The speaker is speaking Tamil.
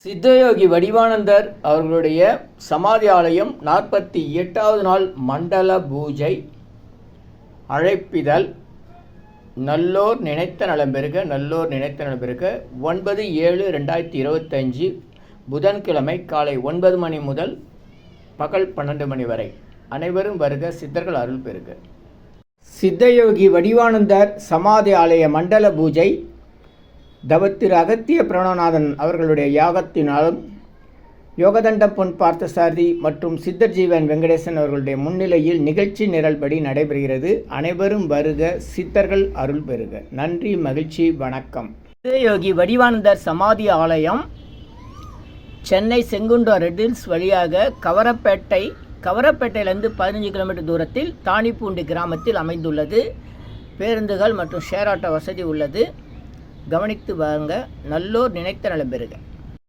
சித்தயோகி வடிவானந்தர் அவர்களுடைய சமாதி ஆலயம் 48வது நாள் மண்டல பூஜை. அழைப்பிதழ். நல்லோர் நினைத்த நலம் பெறுக, நல்லோர் நினைத்த நலம் பெறுக. 9/7/2025 புதன்கிழமை காலை 9 மணி முதல் பகல் 12 மணி வரை. அனைவரும் வருக, சித்தர்கள் அருள் பெறுக. சித்தயோகி வடிவானந்தர் சமாதி ஆலய மண்டல பூஜை தவத்திரு அகத்திய பிரணவநாதன் அவர்களுடைய யாகத்தினாலும் யோகதண்டம் பொன் பார்த்தசாரதி மற்றும் சித்தர் ஜீவன் வெங்கடேசன் அவர்களுடைய முன்னிலையில் நிகழ்ச்சி நிரல்படி நடைபெறுகிறது. அனைவரும் வருக, சித்தர்கள் அருள் பெறுக. நன்றி, மகிழ்ச்சி, வணக்கம். சித்தயோகி வடிவானந்தர் சமாதி ஆலயம் சென்னை செங்குன்றம் ரெட் ஹில்ஸ் வழியாக கவரப்பேட்டையிலிருந்து 15 கிலோமீட்டர் தூரத்தில் தானிப்பூண்டி கிராமத்தில் அமைந்துள்ளது. பேருந்துகள் மற்றும் ஷேர் ஆட்டோ வசதி உள்ளது. கவனித்து வாங்க. நல்லோர் நினைத்த நலம் பெறுக.